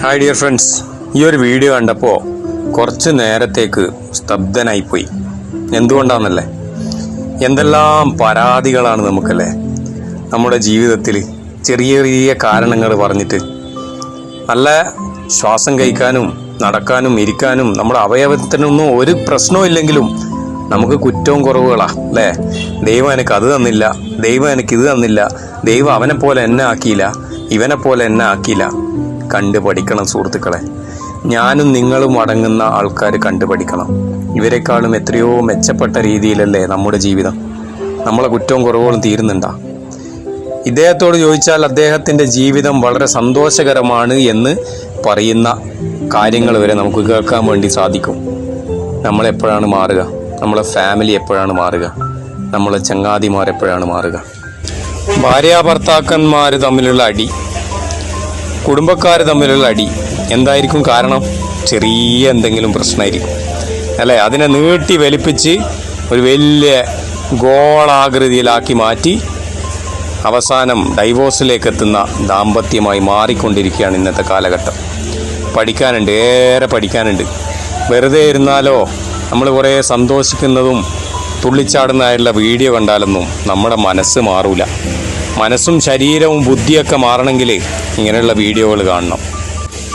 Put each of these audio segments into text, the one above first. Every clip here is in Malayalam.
ഹായ് ഡിയർ ഫ്രണ്ട്സ്, ഈ ഒരു വീഡിയോ കണ്ടപ്പോൾ കുറച്ച് നേരത്തേക്ക് സ്തബ്ധനായിപ്പോയി. എന്തുകൊണ്ടാണെന്നല്ലേ, എന്തെല്ലാം പരാതികളാണ് നമുക്കല്ലേ നമ്മുടെ ജീവിതത്തിൽ. ചെറിയ ചെറിയ കാരണങ്ങൾ പറഞ്ഞിട്ട് നല്ല ശ്വാസം കഴിക്കാനും നടക്കാനും ഇരിക്കാനും നമ്മുടെ അവയവത്തിനൊന്നും ഒരു പ്രശ്നവും ഇല്ലെങ്കിലും നമുക്ക് കുറ്റവും കുറവുകളാ അല്ലേ. ദൈവം എനിക്ക് അത് തന്നില്ല, ദൈവം എനിക്ക് ഇത് തന്നില്ല, ദൈവം അവനെ പോലെ എന്നെ ആക്കിയില്ല, ഇവനെ പോലെ എന്നെ ആക്കിയില്ല. കണ്ടുപഠിക്കണം സുഹൃത്തുക്കളെ. ഞാനും നിങ്ങളും അടങ്ങുന്ന ആൾക്കാർ കണ്ടുപഠിക്കണം. ഇവരെക്കാളും എത്രയോ മെച്ചപ്പെട്ട രീതിയിലല്ലേ നമ്മുടെ ജീവിതം. നമ്മളെ കുറ്റവും കുറവുകളും തീരുന്നുണ്ടാ? ഇദ്ദേഹത്തോട് ചോദിച്ചാൽ അദ്ദേഹത്തിൻ്റെ ജീവിതം വളരെ സന്തോഷകരമാണ് എന്ന് പറയുന്ന കാര്യങ്ങൾ വരെ നമുക്ക് കേൾക്കാൻ വേണ്ടി സാധിക്കും. നമ്മളെപ്പോഴാണ് മാറുക? നമ്മളെ ഫാമിലി എപ്പോഴാണ് മാറുക? നമ്മളെ ചങ്ങാതിമാർ എപ്പോഴാണ് മാറുക? ഭാര്യാഭർത്താക്കന്മാർ തമ്മിലുള്ള അടി, കുടുംബക്കാർ തമ്മിലുള്ള അടി എന്തായിരിക്കും കാരണം? ചെറിയ എന്തെങ്കിലും പ്രശ്നമായിരിക്കും അല്ലേ. അതിനെ നീട്ടി വലിപ്പിച്ച് ഒരു വലിയ ഗോളാകൃതിയിലാക്കി മാറ്റി അവസാനം ഡൈവോഴ്സിലേക്ക് എത്തുന്ന ദാമ്പത്യമായി മാറിക്കൊണ്ടിരിക്കുകയാണ് ഇന്നത്തെ കാലഘട്ടം. പഠിക്കാനുണ്ട്, ഏറെ പഠിക്കാനുണ്ട്. വെറുതെ ഇരുന്നാലോ നമ്മൾ കുറേ സന്തോഷിക്കുന്നതും തുള്ളിച്ചാടുന്നതായിട്ടുള്ള വീഡിയോ കണ്ടാലൊന്നും നമ്മുടെ മനസ്സ് മാറൂല. മനസ്സും ശരീരവും ബുദ്ധിയൊക്കെ മാറണമെങ്കിൽ ഇങ്ങനെയുള്ള വീഡിയോകൾ കാണണം.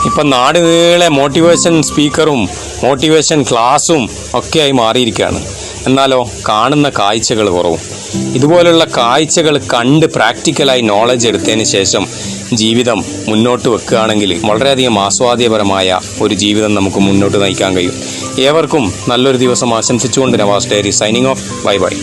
ഇപ്പം നാട് നീളെ മോട്ടിവേഷൻ സ്പീക്കറും മോട്ടിവേഷൻ ക്ലാസ്സും ഒക്കെയായി മാറിയിരിക്കുകയാണ്. എന്നാലോ കാണുന്ന കാഴ്ചകൾ കുറവും. ഇതുപോലുള്ള കാഴ്ചകൾ കണ്ട് പ്രാക്ടിക്കലായി നോളജ് എടുത്തതിന് ശേഷം ജീവിതം മുന്നോട്ട് വെക്കുകയാണെങ്കിൽ വളരെയധികം ആസ്വാദ്യപരമായ ഒരു ജീവിതം നമുക്ക് മുന്നോട്ട് നയിക്കാൻ കഴിയും. ഏവർക്കും നല്ലൊരു ദിവസം ആശംസിച്ചുകൊണ്ട് Navas diary signing off. Bye by.